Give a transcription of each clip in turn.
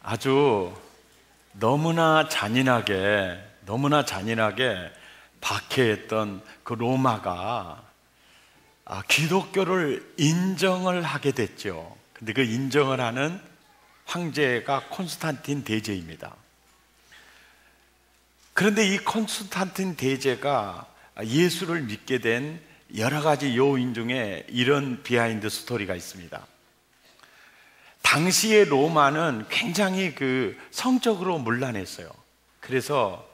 아주 너무나 잔인하게 박해했던 그 로마가 기독교를 인정을 하게 됐죠. 근데 그 인정을 하는 황제가 콘스탄틴 대제입니다. 그런데 이 콘스탄틴 대제가 예수를 믿게 된 여러 가지 요인 중에 이런 비하인드 스토리가 있습니다. 당시의 로마는 굉장히 성적으로 문란했어요. 그래서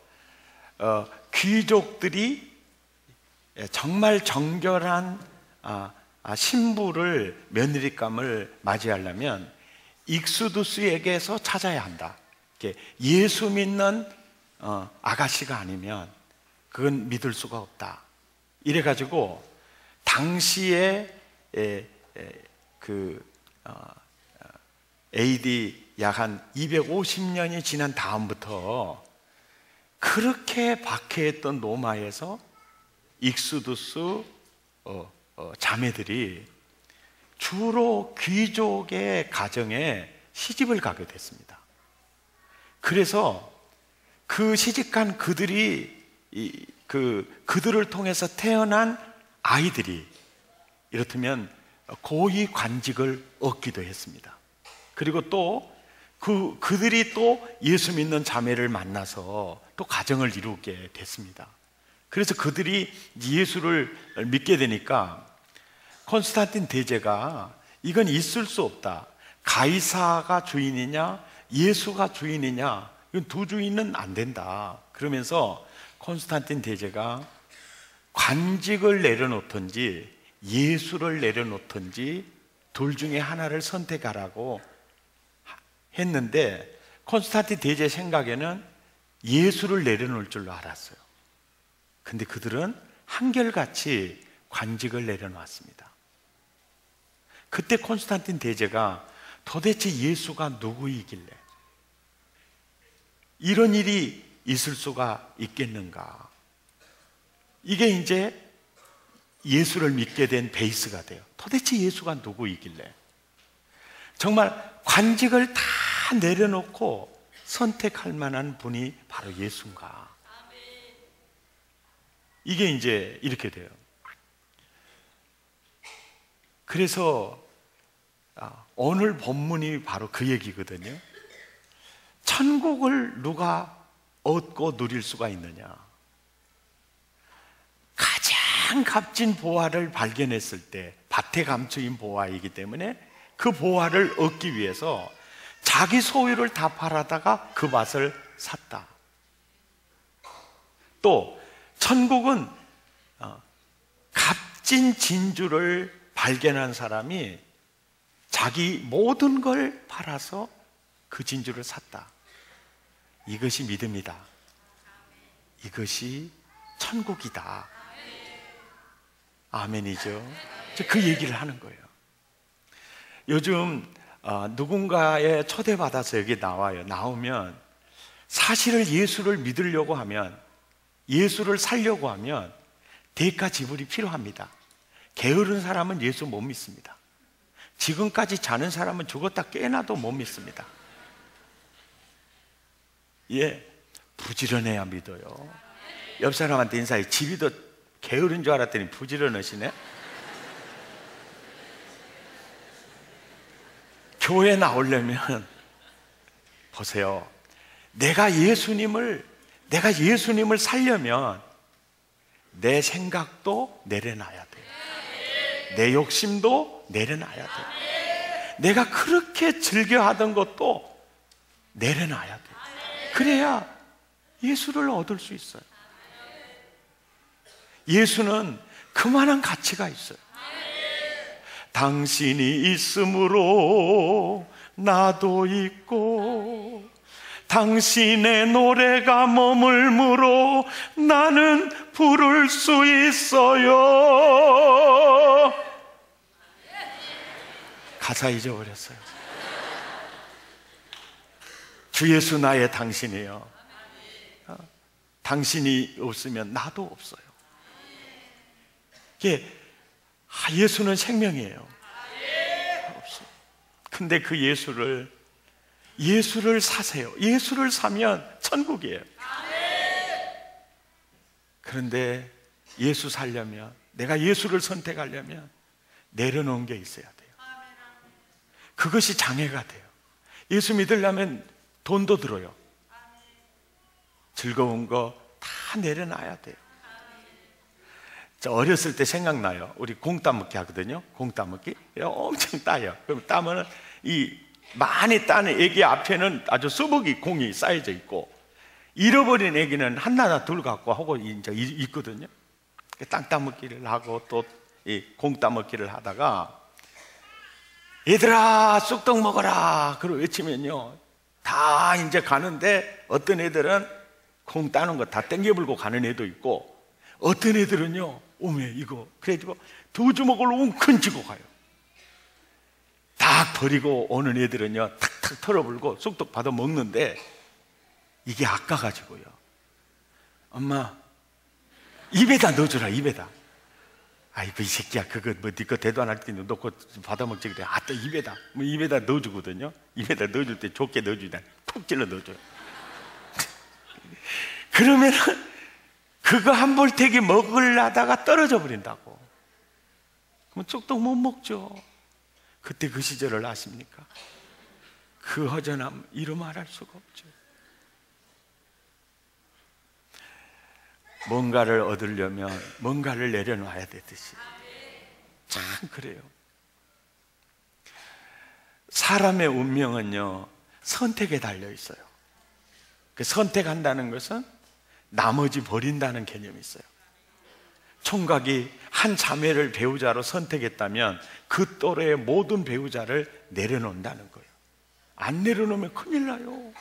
귀족들이 정말 정결한 신부를, 며느리감을 맞이하려면 익수두스에게서 찾아야 한다. 예수 믿는 아가씨가 아니면 그건 믿을 수가 없다. 이래가지고 당시에 AD 약 한 250년이 지난 다음부터 그렇게 박해했던 로마에서 익수두스 자매들이 주로 귀족의 가정에 시집을 가게 됐습니다. 그래서 그 시집간 그들이 그들을 통해서 태어난 아이들이 이렇다면 고위 관직을 얻기도 했습니다. 그리고 또 그들이 또 예수 믿는 자매를 만나서 또 가정을 이루게 됐습니다. 그래서 그들이 예수를 믿게 되니까 콘스탄틴 대제가 이건 있을 수 없다. 가이사가 주인이냐 예수가 주인이냐, 이건 두 주인은 안 된다. 그러면서 콘스탄틴 대제가 관직을 내려놓든지 예수를 내려놓든지 둘 중에 하나를 선택하라고 했는데, 콘스탄틴 대제 생각에는 예수를 내려놓을 줄로 알았어요. 근데 그들은 한결같이 관직을 내려놓았습니다. 그때 콘스탄틴 대제가 도대체 예수가 누구이길래 이런 일이 있을 수가 있겠는가? 이게 이제 예수를 믿게 된 베이스가 돼요. 도대체 예수가 누구이길래 정말 관직을 다 내려놓고 선택할 만한 분이 바로 예수인가? 이게 이제 이렇게 돼요. 그래서 오늘 본문이 바로 그 얘기거든요. 천국을 누가 얻고 누릴 수가 있느냐? 가장 값진 보화를 발견했을 때, 밭에 감추인 보화이기 때문에 그 보화를 얻기 위해서 자기 소유를 다 팔아다가 그 밭을 샀다. 또 천국은 값진 진주를 발견한 사람이 자기 모든 걸 팔아서 그 진주를 샀다. 이것이 믿음이다. 이것이 천국이다. 아멘이죠. 그 얘기를 하는 거예요. 요즘 누군가에 초대받아서 여기 나와요. 나오면 사실을 예수를 믿으려고 하면, 예수를 살려고 하면 대가 지불이 필요합니다. 게으른 사람은 예수 못 믿습니다. 지금까지 자는 사람은 죽었다 깨어나도 못 믿습니다. 부지런해야 믿어요. 옆 사람한테 인사해. 집이 더 게으른 줄 알았더니 부지런하시네. 교회 나오려면 보세요. 내가 예수님을 살려면 내 생각도 내려놔야 돼요. 내 욕심도 내려놔야 돼요. 내가 그렇게 즐겨하던 것도 내려놔야 돼요. 그래야 예수를 얻을 수 있어요. 예수는 그만한 가치가 있어요. 당신이 있으므로 나도 있고, 당신의 노래가 머물므로 나는 부를 수 있어요. 가사 잊어버렸어요. 주 예수 나의 당신이요. 당신이 없으면 나도 없어요. 예수는 생명이에요. 근데 그 예수를 예수를 사세요. 예수를 사면 천국이에요. 그런데 예수 살려면, 내가 예수를 선택하려면 내려놓은 게 있어야 돼요. 그것이 장애가 돼요. 예수 믿으려면 돈도 들어요. 즐거운 거 다 내려놔야 돼요. 저 어렸을 때 생각나요. 우리 공 따먹기 하거든요. 공 따먹기 엄청 따요. 그럼 따면은 이 많이 따는 애기 앞에는 아주 수북이 공이 쌓여져 있고, 잃어버린 애기는 하나 둘 갖고 하고 이제 있거든요. 땅 따먹기를 하고 또 이 공 따먹기를 하다가, 얘들아 쑥떡 먹어라 그러고 외치면요, 다 이제 가는데 어떤 애들은 공 따는 거 다 땡겨불고 가는 애도 있고, 어떤 애들은요, 오메 이거 그래가지고 두 주먹을 웅큰 쥐고 가요. 딱 버리고 오는 애들은요, 탁탁 털어불고 쑥떡 받아 먹는데, 이게 아까가지고요, 엄마 입에다 넣어주라, 입에다. 아이고 이 새끼야, 그거 뭐 네 거 대도 안 할 텐데 놓고 받아 먹지. 그래. 아, 또 입에다, 뭐 입에다 넣어주거든요. 입에다 넣어줄 때 좋게 넣어주다 푹 찔러 넣어줘요. 그러면은 그거 한 볼태기 먹으려다가 떨어져 버린다고. 그럼 쑥떡 못 먹죠. 그때 그 시절을 아십니까? 그 허전함 이루 말할 수가 없죠. 뭔가를 얻으려면 뭔가를 내려놔야 되듯이, 참 그래요. 사람의 운명은요, 선택에 달려 있어요. 그 선택한다는 것은 나머지 버린다는 개념이 있어요. 총각이 한 자매를 배우자로 선택했다면 그 또래의 모든 배우자를 내려놓는다는 거예요. 안 내려놓으면 큰일 나요.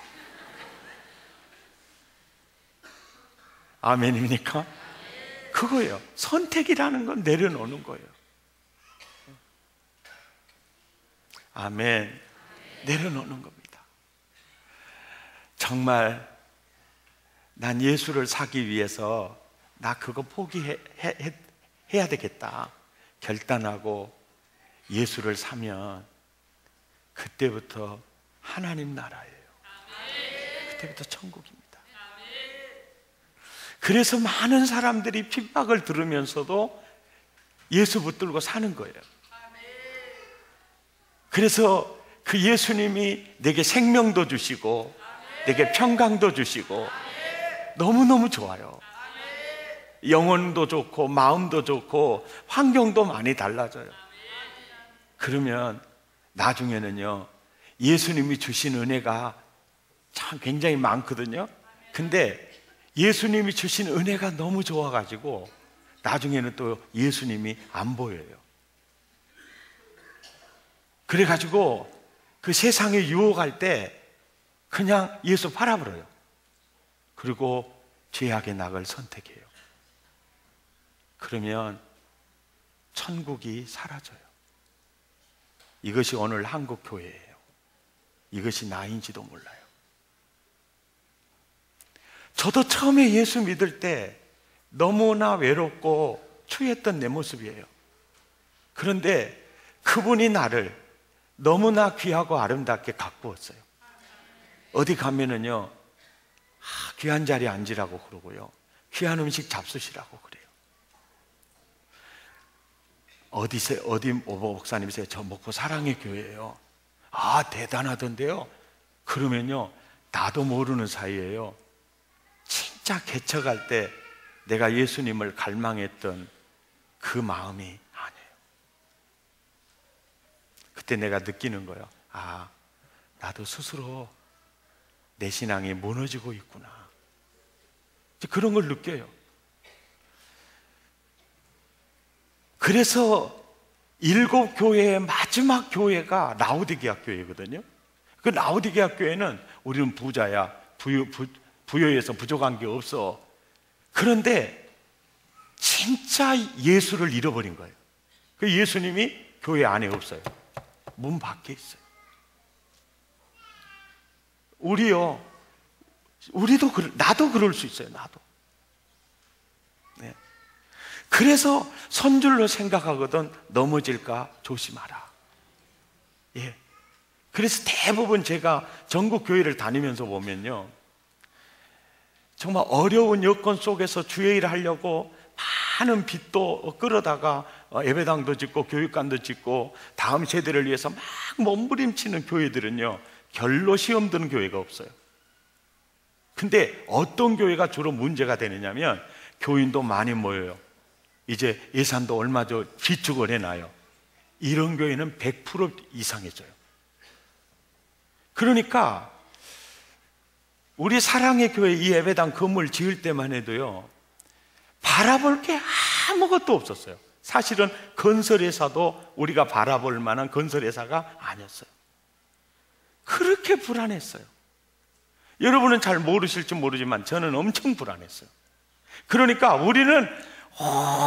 아멘입니까? 그거예요. 선택이라는 건 내려놓는 거예요. 아멘. 내려놓는 겁니다. 정말 난 예수를 사기 위해서 나 그거 포기해야 되겠다 결단하고 예수를 사면 그때부터 하나님 나라예요. 그때부터 천국입니다. 그래서 많은 사람들이 핍박을 들으면서도 예수 붙들고 사는 거예요. 그래서 그 예수님이 내게 생명도 주시고 내게 평강도 주시고 너무너무 좋아요. 영혼도 좋고 마음도 좋고 환경도 많이 달라져요. 그러면 나중에는요, 예수님이 주신 은혜가 참 굉장히 많거든요. 근데 예수님이 주신 은혜가 너무 좋아가지고 나중에는 또 예수님이 안 보여요. 그래가지고 그 세상에 유혹할 때 그냥 예수 팔아버려요. 그리고 죄악의 낙을 선택해요. 그러면 천국이 사라져요. 이것이 오늘 한국 교회예요. 이것이 나인지도 몰라요. 저도 처음에 예수 믿을 때 너무나 외롭고 추했던 내 모습이에요. 그런데 그분이 나를 너무나 귀하고 아름답게 가꾸었어요. 어디 가면은요, 귀한 자리에 앉으라고 그러고요, 귀한 음식 잡수시라고 그래요. 어디 목사님이세요? 저 목포 사랑의 교회예요. 아, 대단하던데요. 그러면요, 나도 모르는 사이에요, 진짜 개척할 때 내가 예수님을 갈망했던 그 마음이 아니에요. 그때 내가 느끼는 거예요. 아, 나도 스스로 내 신앙이 무너지고 있구나. 그런 걸 느껴요. 그래서 7교회의 마지막 교회가 라오디게아 교회거든요. 그 라오디게아 교회는 우리는 부자야, 부여해서 부족한 게 없어. 그런데 진짜 예수를 잃어버린 거예요. 그 예수님이 교회 안에 없어요. 문 밖에 있어요. 나도 그럴 수 있어요. 나도. 네. 그래서 선줄로 생각하거든 넘어질까 조심하라. 예. 그래서 대부분 제가 전국 교회를 다니면서 보면요, 정말 어려운 여건 속에서 주일을 하려고 많은 빚도 끌어다가 예배당도 짓고 교육관도 짓고 다음 세대를 위해서 막 몸부림치는 교회들은요, 결로 시험 드는 교회가 없어요. 근데 어떤 교회가 주로 문제가 되느냐면, 교인도 많이 모여요. 이제 예산도 얼마 저 비축을 해놔요. 이런 교회는 100% 이상해져요. 그러니까 우리 사랑의 교회 이 예배당 건물 지을 때만 해도요, 바라볼 게 아무것도 없었어요. 사실은 건설회사도 우리가 바라볼 만한 건설회사가 아니었어요. 그렇게 불안했어요. 여러분은 잘 모르실지 모르지만 저는 엄청 불안했어요. 그러니까 우리는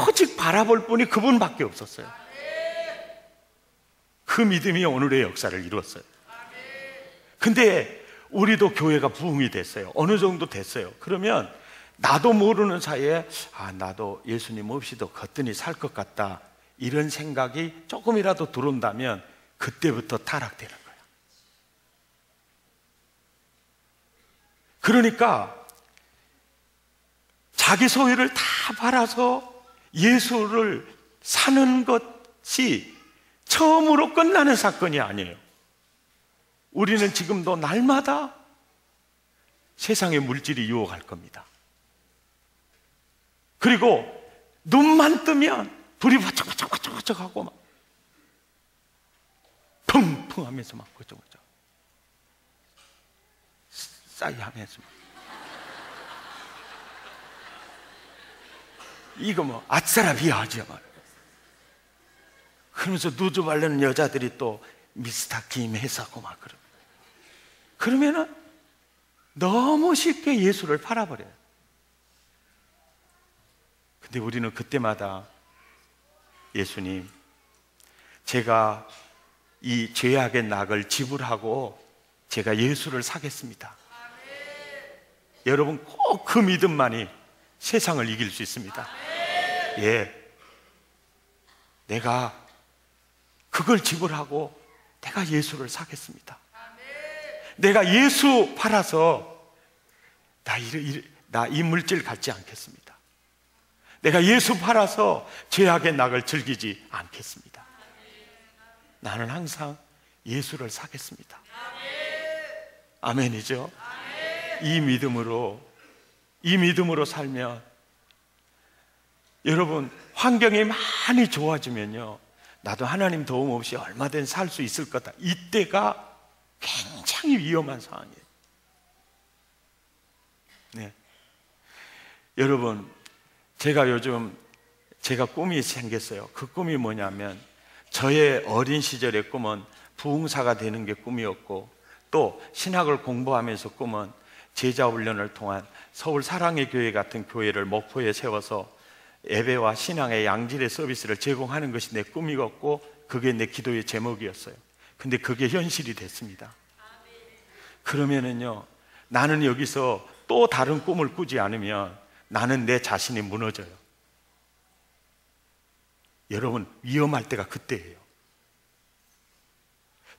오직 바라볼 분이 그분밖에 없었어요. 그 믿음이 오늘의 역사를 이루었어요. 근데 우리도 교회가 부흥이 됐어요. 어느 정도 됐어요. 그러면 나도 모르는 사이에 나도 예수님 없이도 거뜬히 살 것 같다, 이런 생각이 조금이라도 들어온다면 그때부터 타락되는 거예요. 그러니까 자기 소유를 다 팔아서 예수를 사는 것이 처음으로 끝나는 사건이 아니에요. 우리는 지금도 날마다 세상의 물질이 유혹할 겁니다. 그리고 눈만 뜨면 불이 바짝바짝바짝바짝 하고 막 펑펑 하면서 막 바짝바짝 싸이 하면서 막 이거 뭐 아싸라비아 하지 말. 그러면서 누드 바르는 여자들이 또 미스터 김 해사고 막 그러면은 너무 쉽게 예수를 팔아버려요. 근데 우리는 그때마다 예수님, 제가 이 죄악의 낙을 지불하고 제가 예수를 사겠습니다. 여러분 꼭 그 믿음만이 세상을 이길 수 있습니다. 예, 내가 그걸 지불하고 내가 예수를 사겠습니다. 내가 예수 팔아서 나 이 물질 갖지 않겠습니다. 내가 예수 팔아서 죄악의 낙을 즐기지 않겠습니다. 나는 항상 예수를 사겠습니다. 아멘이죠? 이 믿음으로 살면, 여러분 환경이 많이 좋아지면요, 나도 하나님 도움 없이 얼마든 살 수 있을 거다, 이때가 굉장히 위험한 상황이에요. 네. 여러분, 제가 꿈이 생겼어요. 그 꿈이 뭐냐면, 저의 어린 시절의 꿈은 부흥사가 되는 게 꿈이었고, 또 신학을 공부하면서 꿈은 제자훈련을 통한 서울 사랑의 교회 같은 교회를 목포에 세워서 예배와 신앙의 양질의 서비스를 제공하는 것이 내 꿈이었고, 그게 내 기도의 제목이었어요. 근데 그게 현실이 됐습니다. 그러면은요, 나는 여기서 또 다른 꿈을 꾸지 않으면 나는 내 자신이 무너져요. 여러분, 위험할 때가 그때예요.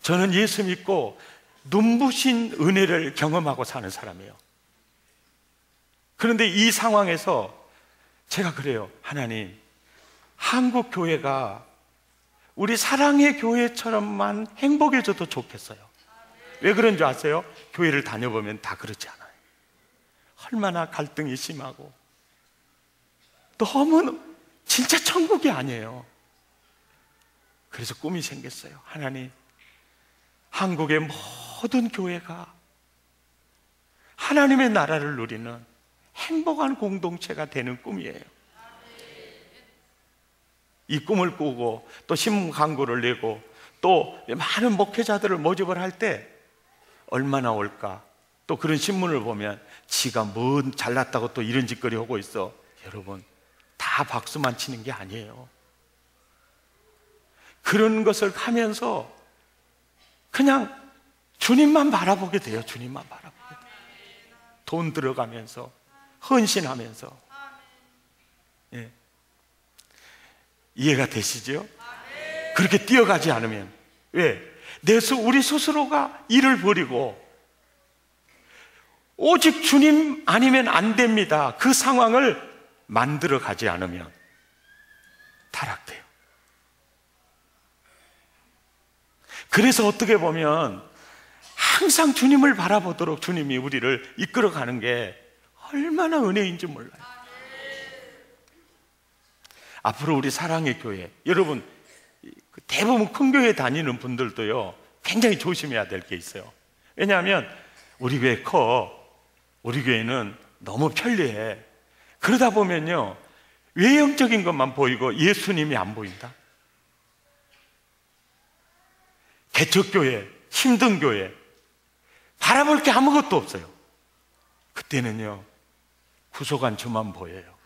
저는 예수 믿고 눈부신 은혜를 경험하고 사는 사람이에요. 그런데 이 상황에서 제가 그래요. 하나님, 한국 교회가 우리 사랑의 교회처럼만 행복해져도 좋겠어요. 왜 그런 줄 아세요? 교회를 다녀보면 다 그렇지 않아요. 얼마나 갈등이 심하고 너무 진짜 천국이 아니에요. 그래서 꿈이 생겼어요. 하나님, 한국의 모든 교회가 하나님의 나라를 누리는 행복한 공동체가 되는 꿈이에요. 이 꿈을 꾸고 또 신문 광고를 내고 또 많은 목회자들을 모집을 할 때 얼마나 올까? 또 그런 신문을 보면 지가 뭐 잘났다고 또 이런 짓거리 하고 있어. 여러분, 다 박수만 치는 게 아니에요. 그런 것을 하면서 그냥 주님만 바라보게 돼요. 주님만 바라보게 돼요. 돈 들어가면서, 헌신하면서. 예. 이해가 되시죠? 그렇게 뛰어가지 않으면. 왜? 우리 스스로가 일을 버리고 오직 주님 아니면 안 됩니다. 그 상황을 만들어 가지 않으면 타락돼요. 그래서 어떻게 보면 항상 주님을 바라보도록 주님이 우리를 이끌어가는 게 얼마나 은혜인지 몰라요. 앞으로 우리 사랑의 교회, 여러분 대부분 큰 교회 다니는 분들도요 굉장히 조심해야 될 게 있어요. 왜냐하면 우리 교회 커, 우리 교회는 너무 편리해. 그러다 보면요 외형적인 것만 보이고 예수님이 안 보인다. 개척교회, 힘든 교회, 바라볼 게 아무것도 없어요. 그때는요 구속한 저만 보여요.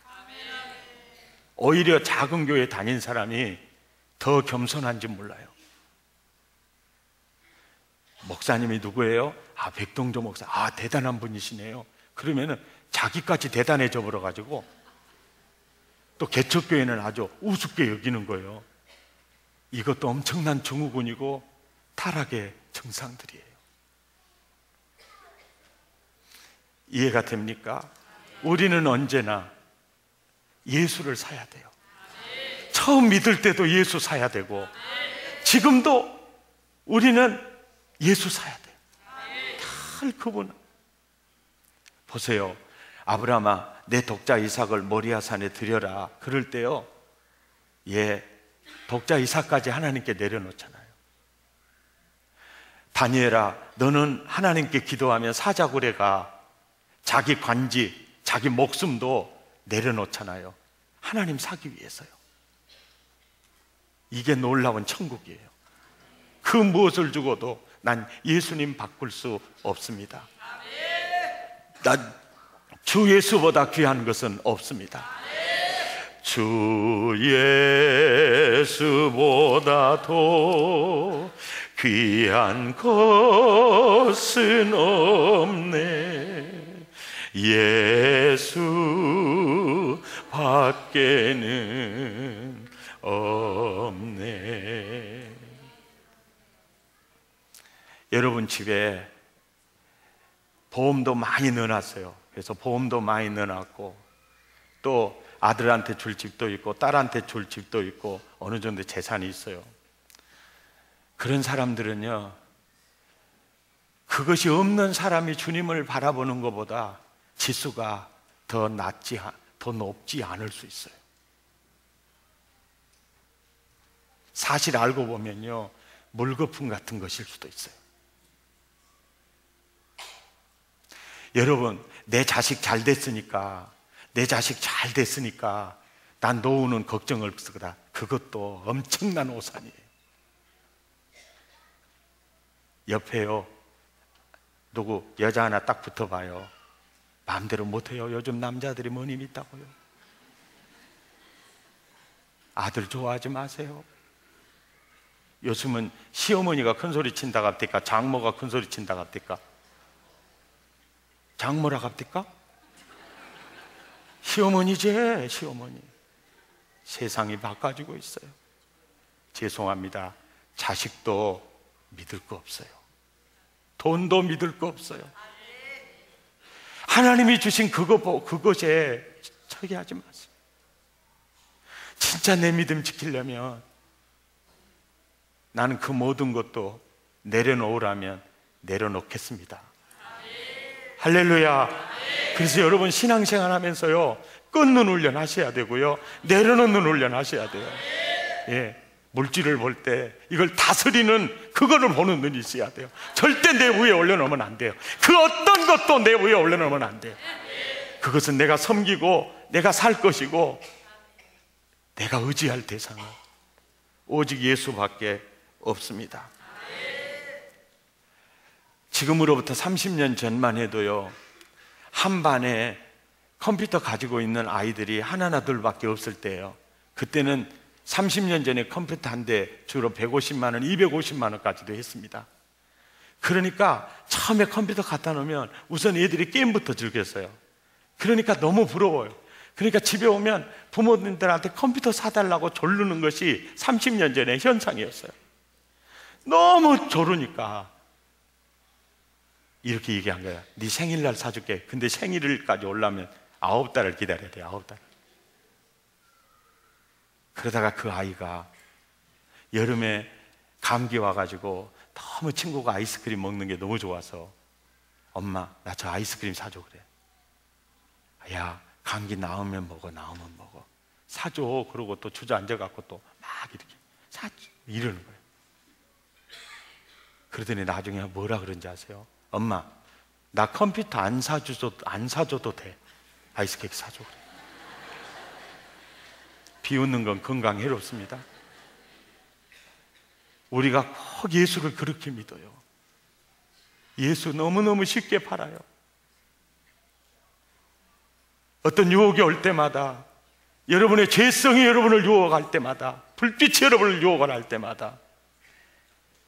오히려 작은 교회 다닌 사람이 더 겸손한지 몰라요. 목사님이 누구예요? 백동조 목사. 대단한 분이시네요. 그러면은 자기까지 대단해져 버려가지고 또 개척교회는 아주 우습게 여기는 거예요. 이것도 엄청난 증후군이고 타락의 증상들이에요. 이해가 됩니까? 우리는 언제나 예수를 사야 돼요. 처음 믿을 때도 예수 사야 되고 지금도 우리는 예수 사야 돼요. 늘 그분. 보세요. 아브라함아 내 독자 이삭을 모리아 산에 드려라. 그럴 때요 독자 이삭까지 하나님께 내려놓잖아요. 다니엘아 너는 하나님께 기도하면 사자굴에가 자기 관지, 자기 목숨도 내려놓잖아요. 하나님 사기 위해서요. 이게 놀라운 천국이에요. 그 무엇을 주고도 난 예수님 바꿀 수 없습니다. 난 주 예수보다 귀한 것은 없습니다. 주 예수보다도 귀한 것은 없네. 예수 밖에는 없네. 여러분 집에 보험도 많이 넣어놨어요. 그래서 보험도 많이 넣어놨고 또 아들한테 줄 집도 있고 딸한테 줄 집도 있고 어느 정도 재산이 있어요. 그런 사람들은요 그것이 없는 사람이 주님을 바라보는 것보다 지수가 더 높지 않을 수 있어요. 사실 알고 보면요 물거품 같은 것일 수도 있어요. 여러분 내 자식 잘 됐으니까 난 노후는 걱정을 없으다. 그것도 엄청난 오산이에요. 옆에요 누구 여자 하나 딱 붙어봐요. 마음대로 못해요. 요즘 남자들이 뭔 힘이 있다고요. 아들 좋아하지 마세요. 요즘은 시어머니가 큰소리 친다 갑니까? 장모가 큰소리 친다 갑니까? 장모라 갑니까? 시어머니지, 시어머니. 세상이 바꿔지고 있어요. 죄송합니다. 자식도 믿을 거 없어요. 돈도 믿을 거 없어요. 하나님이 주신 그것에 처리하지 마세요. 진짜 내 믿음 지키려면 나는 그 모든 것도 내려놓으라면 내려놓겠습니다. 할렐루야. 그래서 여러분 신앙생활 하면서요 끊는 훈련 하셔야 되고요 내려놓는 훈련 하셔야 돼요. 물질을 볼 때 이걸 다스리는 그거를 보는 눈이 있어야 돼요. 절대 내 위에 올려놓으면 안 돼요. 그 어떤 것도 내 위에 올려놓으면 안 돼요. 그것은 내가 섬기고 내가 살 것이고 내가 의지할 대상은 오직 예수밖에 없습니다. 지금으로부터 30년 전만 해도요 한 반에 컴퓨터 가지고 있는 아이들이 하나나 둘밖에 없을 때예요. 그때는 30년 전에 컴퓨터 한 대 주로 150만 원, 250만 원까지도 했습니다. 그러니까 처음에 컴퓨터 갖다 놓으면 우선 애들이 게임부터 즐겼어요. 그러니까 너무 부러워요. 그러니까 집에 오면 부모님들한테 컴퓨터 사달라고 조르는 것이 30년 전의 현상이었어요. 너무 조르니까 이렇게 얘기한 거야. 네 생일날 사줄게. 근데 생일까지 오려면 9달을 기다려야 돼. 9달. 그러다가 그 아이가 여름에 감기 와가지고 너무 친구가 아이스크림 먹는 게 너무 좋아서 엄마, 나 저 아이스크림 사줘. 그래. 야, 감기 나으면 먹어. 나으면 먹어. 사줘. 그러고 또 주저앉아갖고 또 막 이렇게 사줘. 이러는 거예요. 그러더니 나중에 뭐라 그런지 아세요? 엄마, 나 컴퓨터 안 사줘도 돼. 아이스크림 사줘. 그래. 비웃는 건 건강에 해롭습니다. 우리가 꼭 예수를 그렇게 믿어요. 예수 너무너무 쉽게 팔아요. 어떤 유혹이 올 때마다, 여러분의 죄성이 여러분을 유혹할 때마다, 불빛이 여러분을 유혹할 때마다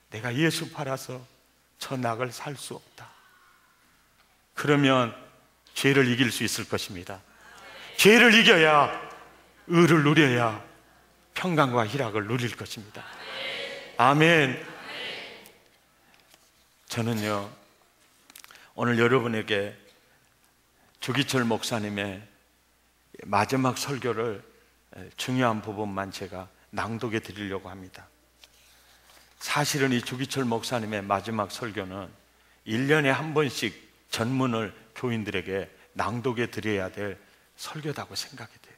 내가 예수 팔아서 저 낙을 살 수 없다. 그러면 죄를 이길 수 있을 것입니다. 죄를 이겨야 의를 누려야 평강과 희락을 누릴 것입니다. 아멘. 저는요, 오늘 여러분에게 주기철 목사님의 마지막 설교를 중요한 부분만 제가 낭독해 드리려고 합니다. 사실은 이 주기철 목사님의 마지막 설교는 1년에 한 번씩 전문을 교인들에게 낭독해 드려야 될 설교다고 생각이 돼요.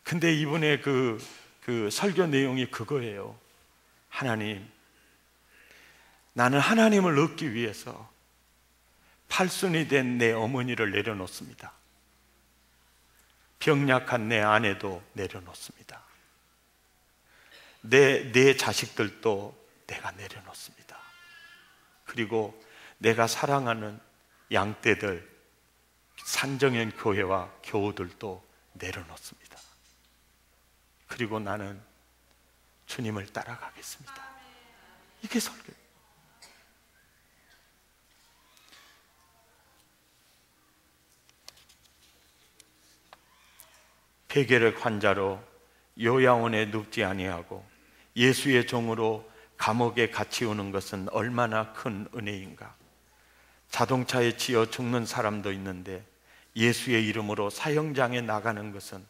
근데 이분의 그 설교 내용이 그거예요. 하나님, 나는 하나님을 얻기 위해서 팔순이 된 내 어머니를 내려놓습니다. 병약한 내 아내도 내려놓습니다. 내 자식들도 내가 내려놓습니다. 그리고 내가 사랑하는 양떼들, 산정현 교회와 교우들도 내려놓습니다. 그리고 나는 주님을 따라가겠습니다. 이게 설교예요. 폐결핵 환자로 요양원에 눕지 아니하고 예수의 종으로 감옥에 갇히 오는 것은 얼마나 큰 은혜인가. 자동차에 치여 죽는 사람도 있는데 예수의 이름으로 사형장에 나가는 것은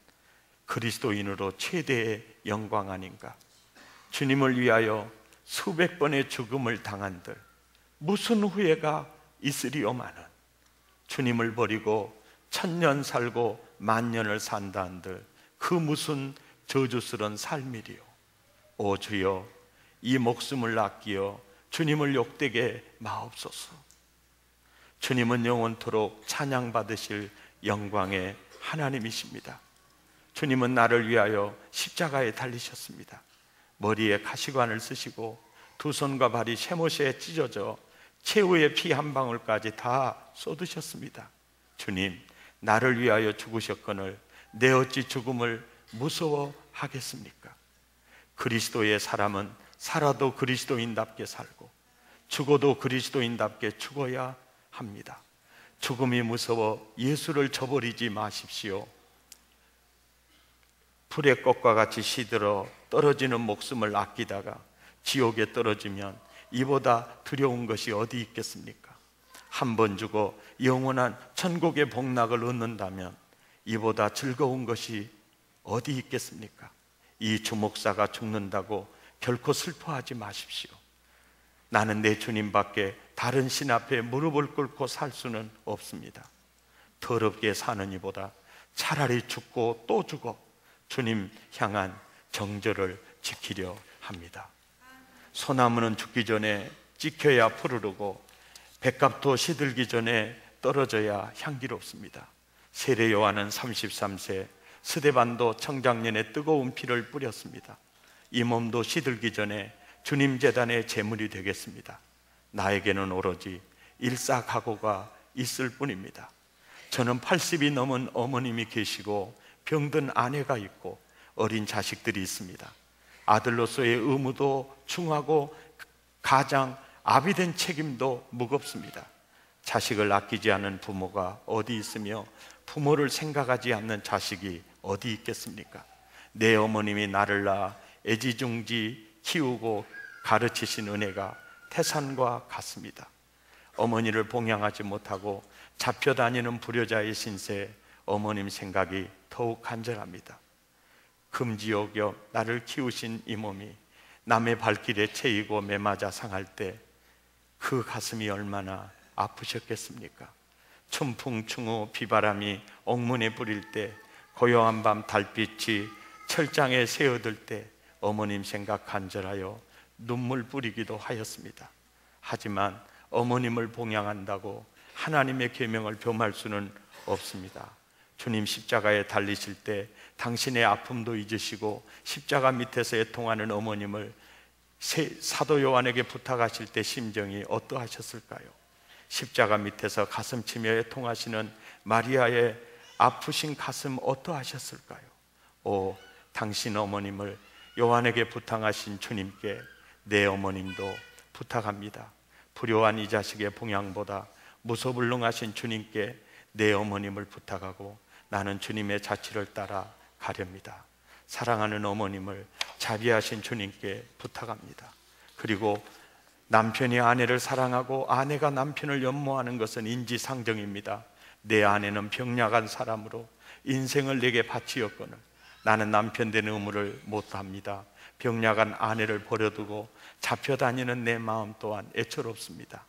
그리스도인으로 최대의 영광 아닌가. 주님을 위하여 수백 번의 죽음을 당한들 무슨 후회가 있으리오마는 주님을 버리고 1000년 살고 10,000년을 산다 한들 그 무슨 저주스런 삶이리요. 오 주여, 이 목숨을 아끼어 주님을 욕되게 마옵소서. 주님은 영원토록 찬양받으실 영광의 하나님이십니다. 주님은 나를 위하여 십자가에 달리셨습니다. 머리에 가시관을 쓰시고 두 손과 발이 쇠못에 찢어져 최후의 피 한 방울까지 다 쏟으셨습니다. 주님, 나를 위하여 죽으셨거늘 내 어찌 죽음을 무서워하겠습니까? 그리스도의 사람은 살아도 그리스도인답게 살고 죽어도 그리스도인답게 죽어야 합니다. 죽음이 무서워 예수를 저버리지 마십시오. 불의 꽃과 같이 시들어 떨어지는 목숨을 아끼다가 지옥에 떨어지면 이보다 두려운 것이 어디 있겠습니까? 한 번 죽어 영원한 천국의 복락을 얻는다면 이보다 즐거운 것이 어디 있겠습니까? 이 주목사가 죽는다고 결코 슬퍼하지 마십시오. 나는 내 주님밖에 다른 신 앞에 무릎을 꿇고 살 수는 없습니다. 더럽게 사는 이보다 차라리 죽고 또 죽어 주님 향한 정절을 지키려 합니다. 소나무는 죽기 전에 찍혀야 푸르르고 백합도 시들기 전에 떨어져야 향기롭습니다. 세례 요한은 33세, 스데반도 청장년에 뜨거운 피를 뿌렸습니다. 이 몸도 시들기 전에 주님 제단의 제물이 되겠습니다. 나에게는 오로지 일사각오가 있을 뿐입니다. 저는 80이 넘은 어머님이 계시고 병든 아내가 있고 어린 자식들이 있습니다. 아들로서의 의무도 중하고 가장 아비 된 책임도 무겁습니다. 자식을 아끼지 않은 부모가 어디 있으며 부모를 생각하지 않는 자식이 어디 있겠습니까? 내 어머님이 나를 낳아 애지중지 키우고 가르치신 은혜가 태산과 같습니다. 어머니를 봉양하지 못하고 잡혀다니는 불효자의 신세에 어머님 생각이 더욱 간절합니다. 금지옥여 나를 키우신 이 몸이 남의 발길에 채이고 매맞아 상할 때 그 가슴이 얼마나 아프셨겠습니까? 춘풍충우 비바람이 옥문에 부릴 때, 고요한 밤 달빛이 철장에 새어들 때 어머님 생각 간절하여 눈물 뿌리기도 하였습니다. 하지만 어머님을 봉양한다고 하나님의 계명을 범할 수는 없습니다. 주님 십자가에 달리실 때 당신의 아픔도 잊으시고 십자가 밑에서 애통하는 어머님을 사도 요한에게 부탁하실 때 심정이 어떠하셨을까요? 십자가 밑에서 가슴 치며 애통하시는 마리아의 아프신 가슴 어떠하셨을까요? 오, 당신 어머님을 요한에게 부탁하신 주님께 내 어머님도 부탁합니다. 불효한 이 자식의 봉양보다 무소불능하신 주님께 내 어머님을 부탁하고 나는 주님의 자취를 따라 가렵니다. 사랑하는 어머님을 자비하신 주님께 부탁합니다. 그리고 남편이 아내를 사랑하고 아내가 남편을 연모하는 것은 인지상정입니다. 내 아내는 병약한 사람으로 인생을 내게 바치었거늘 나는 남편 된 의무를 못합니다. 병약한 아내를 버려두고 잡혀다니는 내 마음 또한 애처롭습니다.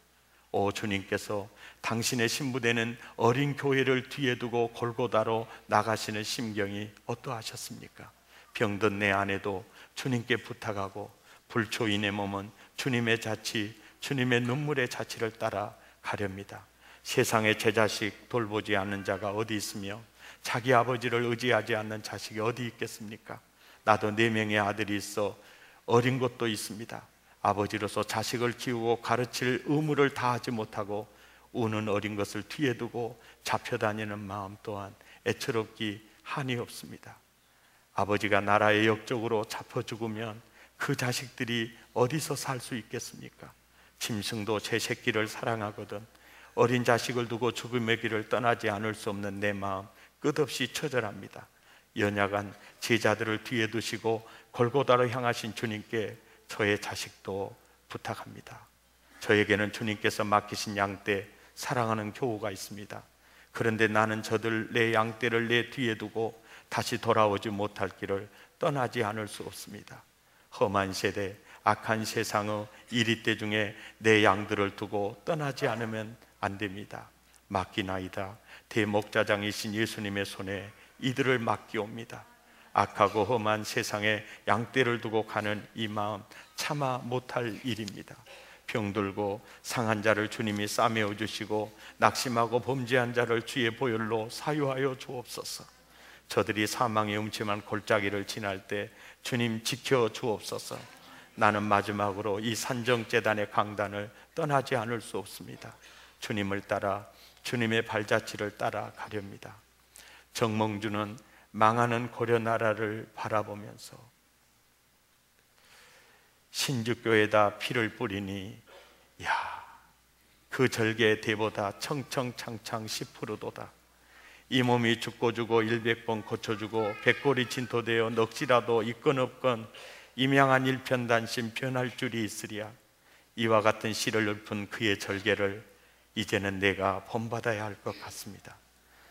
오 주님께서 당신의 신부되는 어린 교회를 뒤에 두고 골고다로 나가시는 심경이 어떠하셨습니까? 병든 내 아내도 주님께 부탁하고 불초인의 몸은 주님의 자치, 주님의 눈물의 자치를 따라 가렵니다. 세상에 제 자식 돌보지 않는 자가 어디 있으며 자기 아버지를 의지하지 않는 자식이 어디 있겠습니까? 나도 4명의 아들이 있어 어린 것도 있습니다. 아버지로서 자식을 키우고 가르칠 의무를 다하지 못하고 우는 어린 것을 뒤에 두고 잡혀다니는 마음 또한 애처롭기 한이 없습니다. 아버지가 나라의 역적으로 잡혀 죽으면 그 자식들이 어디서 살 수 있겠습니까? 짐승도 제 새끼를 사랑하거든 어린 자식을 두고 죽음의 길을 떠나지 않을 수 없는 내 마음 끝없이 처절합니다. 연약한 제자들을 뒤에 두시고 골고다로 향하신 주님께 저의 자식도 부탁합니다. 저에게는 주님께서 맡기신 양떼 사랑하는 교우가 있습니다. 그런데 나는 저들 내 양떼를 내 뒤에 두고 다시 돌아오지 못할 길을 떠나지 않을 수 없습니다. 험한 세대, 악한 세상의 이리때 중에 내 양들을 두고 떠나지 않으면 안 됩니다. 맡기나이다. 대목자장이신 예수님의 손에 이들을 맡기옵니다. 악하고 험한 세상에 양떼를 두고 가는 이 마음 참아 못할 일입니다. 병들고 상한 자를 주님이 싸매어 주시고 낙심하고 범죄한 자를 주의 보혈로 사유하여 주옵소서. 저들이 사망의 음침한 골짜기를 지날 때 주님 지켜 주옵소서. 나는 마지막으로 이 산정재단의 강단을 떠나지 않을 수 없습니다. 주님을 따라 주님의 발자취를 따라 가렵니다. 정몽주는 망하는 고려 나라를 바라보면서 신주교에다 피를 뿌리니 그 절개의 대보다 청청창창 10%도다. 이 몸이 죽고 100번 고쳐주고 백골이 진토되어 넋이라도 있건 없건 임양한 일편단심 변할 줄이 있으랴. 이와 같은 시를 읊은 그의 절개를 이제는 내가 본받아야 할 것 같습니다.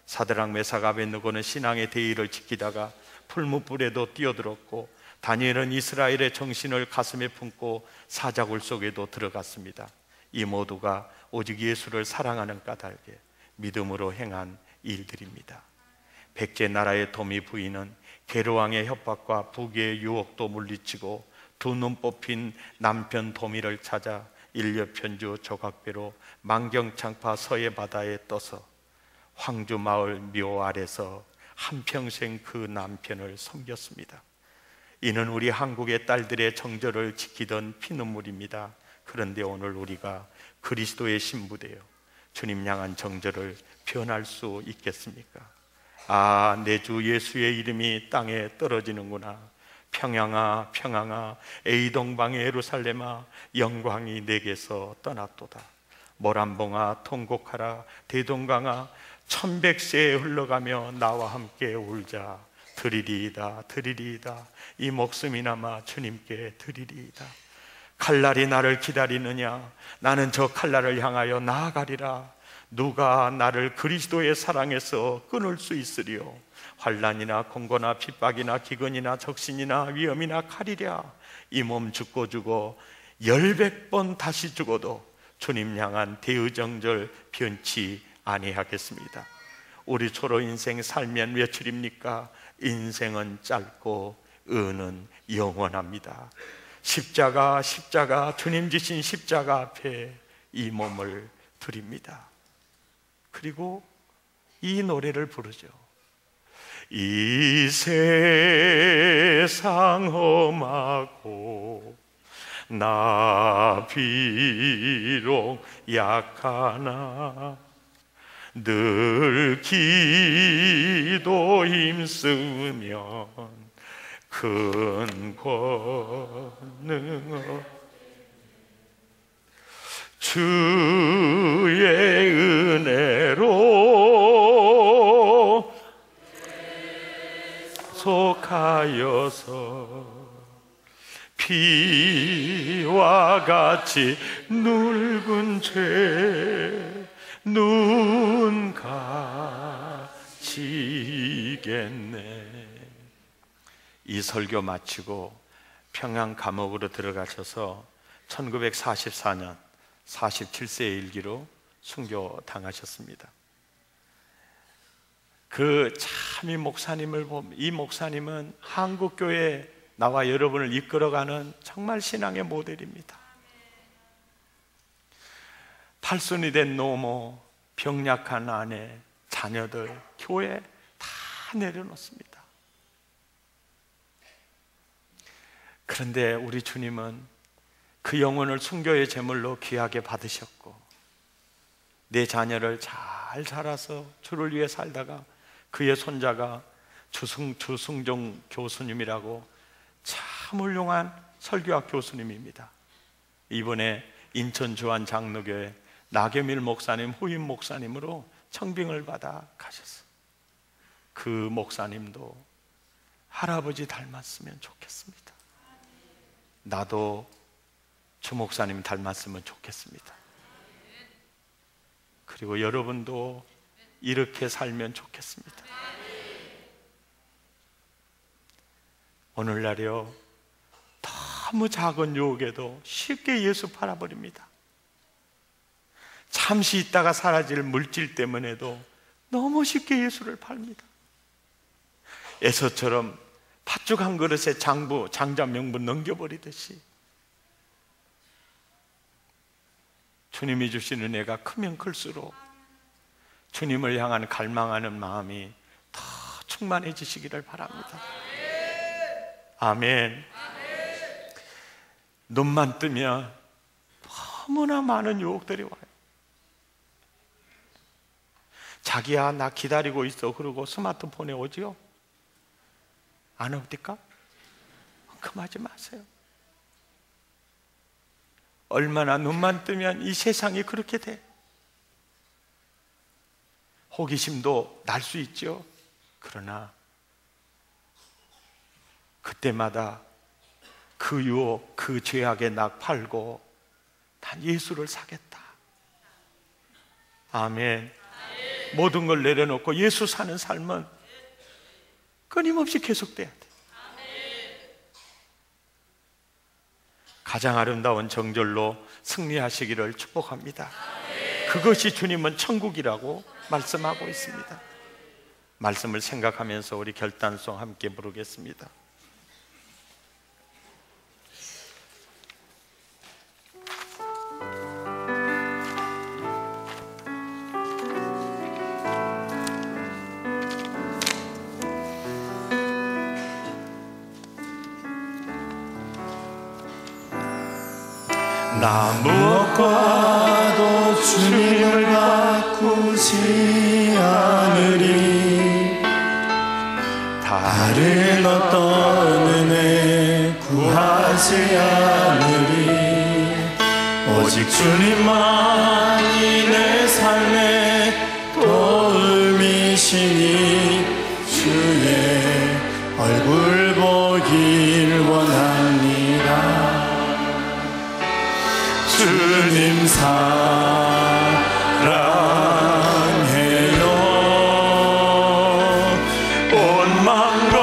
사드락 메삭 아벳느고는 신앙의 대의를 지키다가 풀무불에도 뛰어들었고 다니엘은 이스라엘의 정신을 가슴에 품고 사자굴 속에도 들어갔습니다. 이 모두가 오직 예수를 사랑하는 까닭에 믿음으로 행한 일들입니다. 백제 나라의 도미 부인은 게르왕의 협박과 부귀의 유혹도 물리치고 두 눈 뽑힌 남편 도미를 찾아 일려편주 조각배로 만경창파 서해 바다에 떠서 황주 마을 묘 아래서 한평생 그 남편을 섬겼습니다. 이는 우리 한국의 딸들의 정절을 지키던 피눈물입니다. 그런데 오늘 우리가 그리스도의 신부되어 주님 향한 정절을 변할 수 있겠습니까? 내 주 예수의 이름이 땅에 떨어지는구나. 평양아 평양아 A동방의 예루살렘아 영광이 내게서 떠났도다. 모란봉아 통곡하라. 대동강아 1100세 흘러가며 나와 함께 울자. 드리리이다 드리리이다. 이 목숨이나마 주님께 드리리이다. 칼날이 나를 기다리느냐? 나는 저 칼날을 향하여 나아가리라. 누가 나를 그리스도의 사랑에서 끊을 수 있으리요? 환난이나 공고나 핍박이나 기근이나 적신이나 위험이나 칼이랴. 이 몸 죽고 죽어 1000번 다시 죽어도 주님 향한 대의정절 변치 아니하겠습니다. 우리 초로 인생 살면 며칠입니까? 인생은 짧고 은은 영원합니다. 십자가 주님 지신 십자가 앞에 이 몸을 드립니다. 그리고 이 노래를 부르죠. 이 세상 험하고 나 비록 약하나 늘 기도 힘쓰면 큰 권능 주의 은혜로 속하여서 피와 같이 묽은 죄 눈 가시겠네. 이 설교 마치고 평양 감옥으로 들어가셔서 1944년 47세의 일기로 순교 당하셨습니다. 그 참 이 목사님을 보면, 이 목사님은 한국교회 나와 여러분을 이끌어가는 정말 신앙의 모델입니다. 팔순이 된 노모, 병약한 아내, 자녀들, 교회 다 내려놓습니다. 그런데 우리 주님은 그 영혼을 순교의 제물로 귀하게 받으셨고, 내 자녀를 잘 자라서 주를 위해 살다가 그의 손자가 주승종 교수님이라고 참 훌륭한 설교학 교수님입니다. 이번에 인천 주안 장로교회 나겸일 목사님 후임 목사님으로 청빙을 받아 가셨어요. 그 목사님도 할아버지 닮았으면 좋겠습니다. 나도 주 목사님 닮았으면 좋겠습니다. 그리고 여러분도 이렇게 살면 좋겠습니다. 오늘날이요, 너무 작은 유혹에도 쉽게 예수 팔아버립니다. 잠시 있다가 사라질 물질 때문에도 너무 쉽게 예수를 팝니다. 에서처럼 팥죽 한 그릇에 장자 명분 넘겨버리듯이 주님이 주신 은혜가 크면 클수록 주님을 향한 갈망하는 마음이 더 충만해지시기를 바랍니다. 아멘. 눈만 뜨면 너무나 많은 유혹들이 와요. 자기야 나 기다리고 있어 그러고 스마트폰에 오지요? 안 옵니까? 엉큼하지 마세요. 얼마나 눈만 뜨면 이 세상이 그렇게 돼. 호기심도 날 수 있죠. 그러나 그때마다 그 유혹, 그 죄악에 낙 팔고 난 예수를 사겠다. 아멘. 모든 걸 내려놓고 예수 사는 삶은 끊임없이 계속돼야 돼. 가장 아름다운 정절로 승리하시기를 축복합니다. 그것이 주님은 천국이라고 말씀하고 있습니다. 말씀을 생각하면서 우리 결단송 함께 부르겠습니다. 나 무엇과도 주님을 바꾸지 않으리. 다른 어떤 은혜 구하지 않으리. 오직 주님만이 내 삶의 도움이시니 주의 얼굴 보길 원합니다. 주님 사랑해요. 온 마음과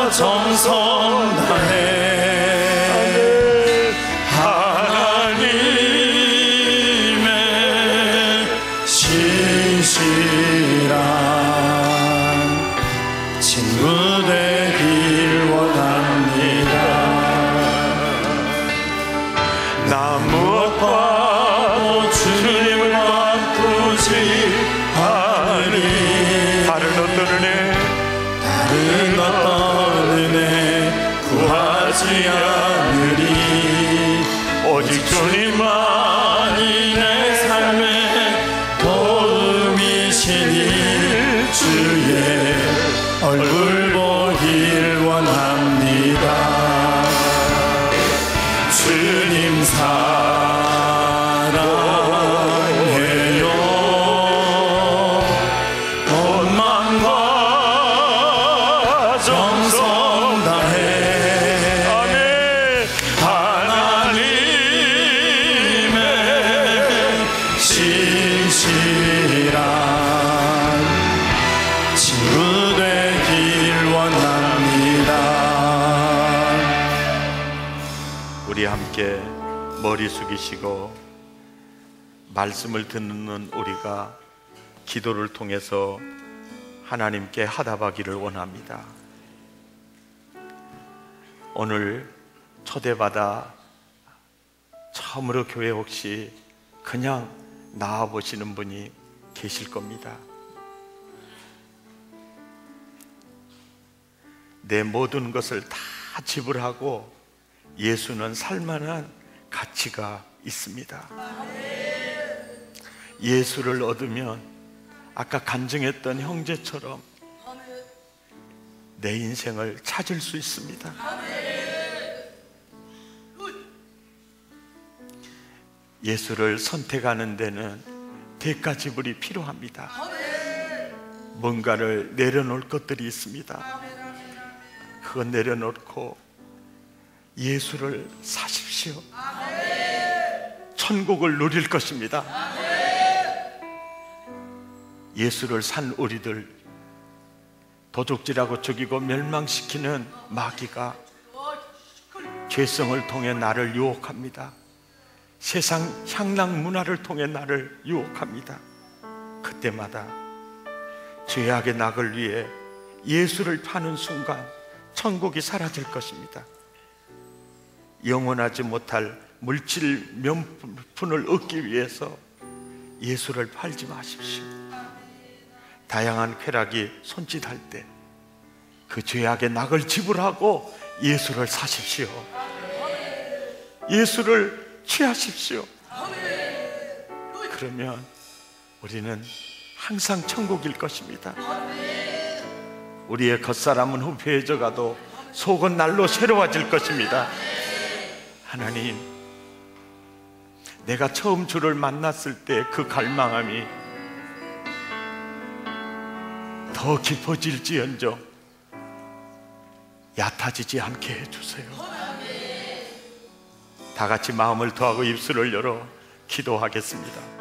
정성 다해 하나님의 신실한 친구 되길 원합니다. 나 무엇과도 주님을 바꾸지 않으리. 다른 어떤 은혜 구하지 않으리. 오직 주님만이 내 삶의 도움이시니 주의 얼굴 보길 원합니다. 주님 사랑해요. 온 마음과 정성 다해 하나님의 신실한 친구 되길 원합니다. 우리 함께 머리 숙이시고 말씀을 듣는 우리가 기도를 통해서 하나님께 화답하기를 원합니다. 오늘 초대받아 처음으로 교회 혹시 그냥 나와보시는 분이 계실 겁니다. 내 모든 것을 다 지불하고 예수는 살만한 가치가 있습니다. 예수를 얻으면 아까 간증했던 형제처럼 내 인생을 찾을 수 있습니다. 예수를 선택하는 데는 대가 지불이 필요합니다. 뭔가를 내려놓을 것들이 있습니다. 그건 내려놓고 예수를 사십시오. 천국을 누릴 것입니다. 예수를 산 우리들 도둑질하고 죽이고 멸망시키는 마귀가 죄성을 통해 나를 유혹합니다. 세상 향락 문화를 통해 나를 유혹합니다. 그때마다 죄악의 낙을 위해 예수를 파는 순간 천국이 사라질 것입니다. 영원하지 못할 물질 명분을 얻기 위해서 예수를 팔지 마십시오. 다양한 쾌락이 손짓할 때 그 죄악의 낙을 지불하고 예수를 사십시오. 예수를 취하십시오. 그러면 우리는 항상 천국일 것입니다. 우리의 겉사람은 후패해져 가도 속은 날로 새로워질 것입니다. 하나님, 내가 처음 주를 만났을 때 그 갈망함이 더 깊어질지언정 얕아지지 않게 해주세요. 다 같이 마음을 더하고 입술을 열어 기도하겠습니다.